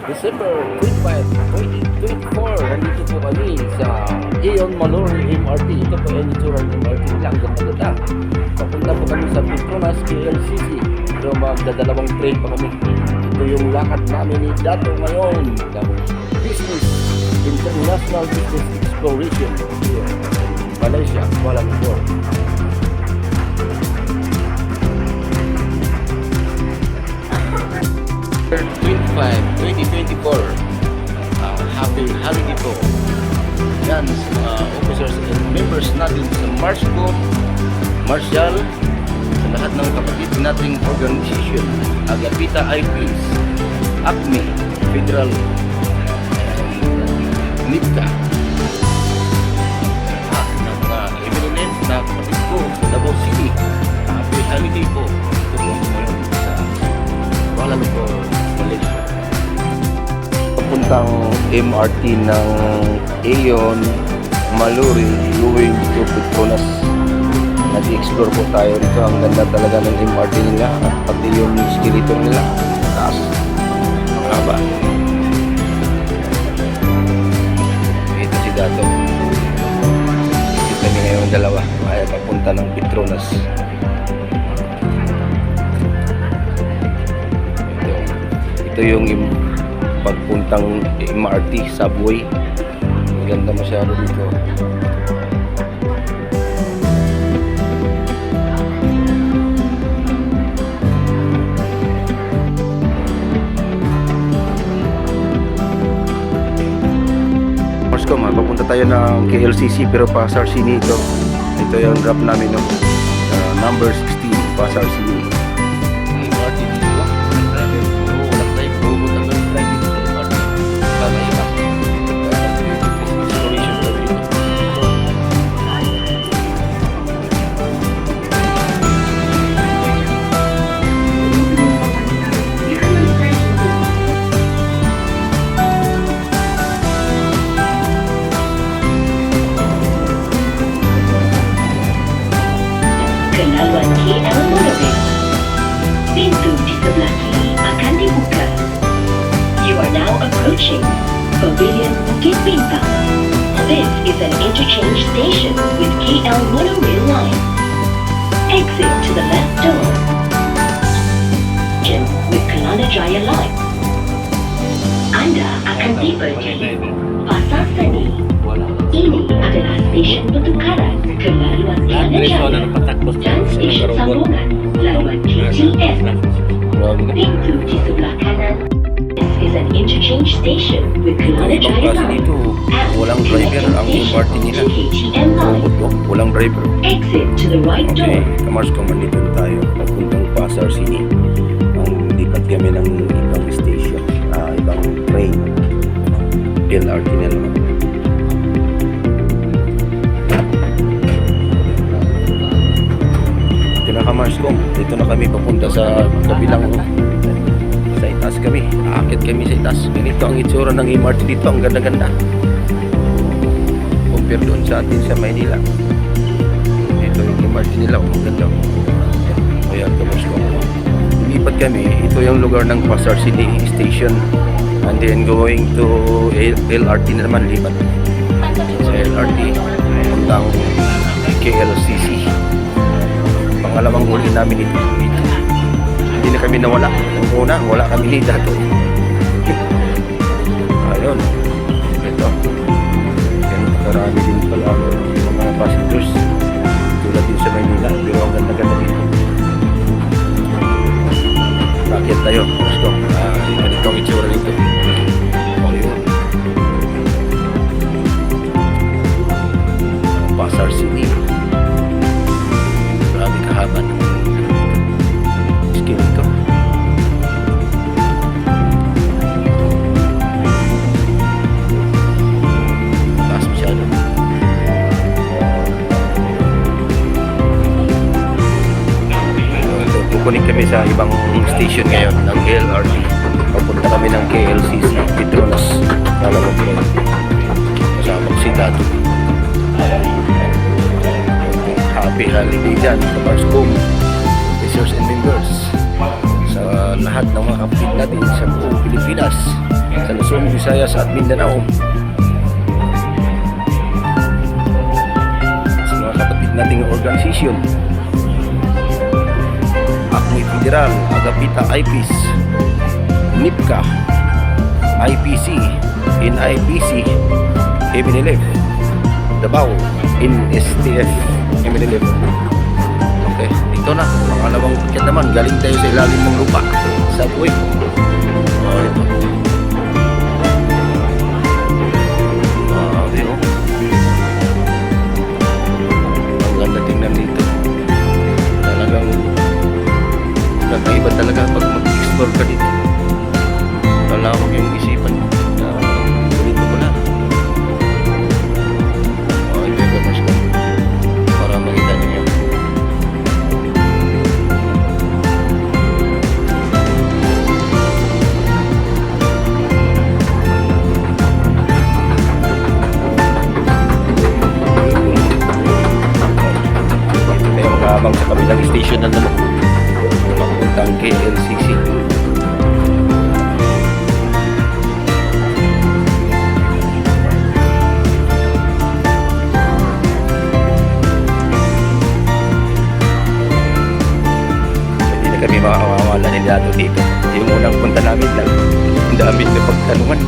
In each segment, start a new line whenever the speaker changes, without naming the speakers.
December 25, 2024, nandito po kami sa Aeon Maluri MRT. Ito po yung itsura ng MRT nila, ang ganda-ganda. Papunta po kami sa Petronas KLCC. Pero magdadalawang train pa kami. Ito yung lakad namin ni Dato ngayon ng Business International Business Exploration here in Malaysia, Kuala Lumpur. December 25, 2024. Happy holiday po. Yan, officers and members natin sa Marscom, Marshall, sa lahat ng kapatid nating organization, Agapita IPs, ACME, Federal, NIPCA, lahat ng mga eminent na kapatid ko sa Davao City. Happy holiday po. Ito po ngayon sa Kuala Lumpur, Malaysia. Papuntang MRT ng Aeon Maluri going to Petronas. Nag-explore po tayo dito. Ang ganda talaga ng MRT nila at pati yung skeleton nila taas, haba. Ito si Dato. Ito kami ngayon dalawa ay papunta ng Petronas. Ito yung pagpuntang MRT subway. Maganda masyado dito. Marscom, papunta tayo ng KLCC pero Pasar City ito. Ito yung drop namin, no? Number 16 Pasar City. MRT dito.
Laluan KL Monorail. Pintu di sebelah kiri akan dibuka. You are now approaching Pavilion Bukit Bintang. This is an interchange station with KL Monorail line. Exit to the left door. With Kelana Jaya line. Anda akan tiba di Pasar Seni. Ini adalah stesen pertukaran ke laluan Kelana Jaya dan stesen sambungan laluan KTM. Pintu di sebelah kanan. This is an interchange station with Kelana Jaya line.
Walang driver ang MRT nila. Walang driver.
Exit to the right door.
Okay, Marscom, nandito tayo. Papuntang Pasar City. Ang lipat kami ng ibang station, ibang train. LRT na naman. Ito na ka, Marscom. Dito na kami papunta sa kabilang, sa itaas kami. Aakit kami sa itaas. Ganito ang itsura ng MRT dito. Ang ganda-ganda. Compare doon sa atin sa Maynila. Ito yung MRT nila. Ang ganda. Ayan, Marscom. Lipat kami. Ito yung lugar ng Pasar City Station. And then going to LRT na naman, lipat. Sa LRT, puntang KLCC. Pangalawang huli namin ito. Hindi na kami nawala. Ang una, wala kami ni Dato. Ayun. Ito. Ganito karami din pala yung mga passengers. Tulad din sa Maynila. Pero ang ganda-ganda dito. Bakit tayo? Gusto. Ganito ang itsura dito. Ayun. Pasar City. Grabe kahaba ng skill ito. Taas masyado. Kukunin kami sa ibang station ngayon ng LRT. Papunta kami ng KLCC Petronas. Nalawag ko. Kasama si Dato. Happy holiday dyan sa Marscom, officers and members, sa lahat ng mga kapatid natin sa buong Pilipinas, sa Luzon, Visayas at Mindanao. Sa mga kapatid nating organisasyon, ACME Federal, Agapita IPIS, NIPCA, IPC, NIPC, MNLF, Davao, NSTF, MNLF. Okay, dito na. Pangalawang ticket naman. Galing tayo sa ilalim ng lupa. Subway. Oh, ito. Okay, oh. Ang ganda tingnan dito. Talagang kakaiba talaga pag mag-explore ka dito. Malawag yung isipan. Ganito ko na. Oh, ito yung gamas ko. Para makita niyo. Habang sa kabilang station na naman papuntang KLCC. Hindi na kami makakawala ni Dato dito. Yung unang punta namin lang, ang dami na pagtanungan.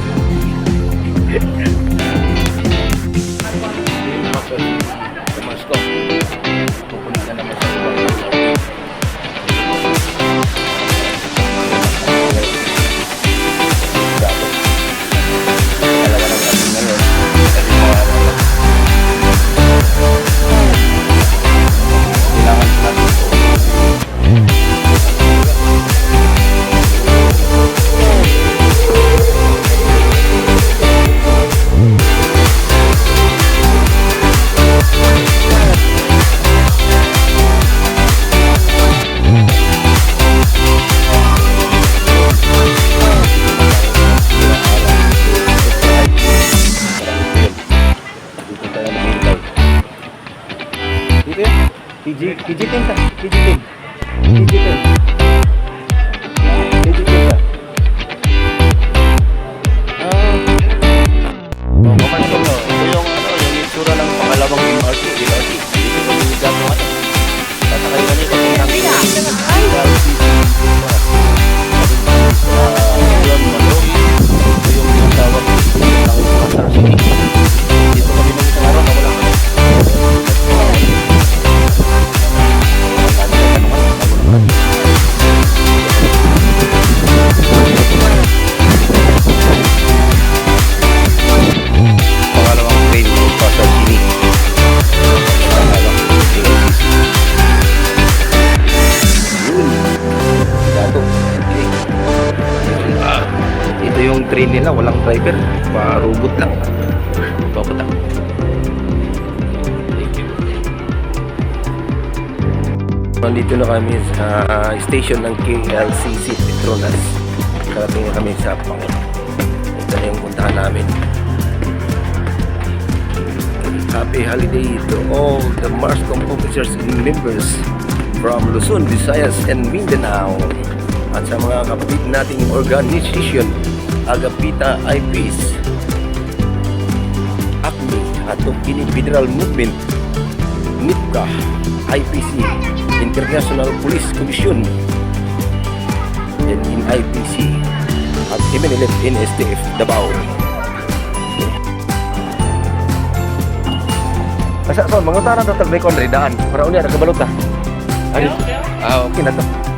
KG10 ka? KG10 ka? Mamansin mo, ito yung itsura ng pangalawang MRT. Dito kami gagawin. Tatakay kami kami ng yun, Maloy. Ito yung tawag ng Pasar City. Dito kami ng isang araw na wala kami. Pangalawang train ng Pasar City. Ito yung train nila, walang driver, pa-robot lang. Papunta. Nandito na kami sa station ng KLCC Petronas. Karating na kami sa Pangon. Ito na yung puntahan namin. Happy holiday to all the MARSCOM officers and members from Luzon, Visayas, and Mindanao. At sa mga kapatid nating organisasyon, Agapita IPIS, ACME, Atong Kini Federal Movement, NIPCA, IPC, International Police Commission, and NIPC, at MNLF, NSTF, Davao. Asa son, mangutana na taglay ko ang daan. Para unya nagkabalot na. Ay, okay na to.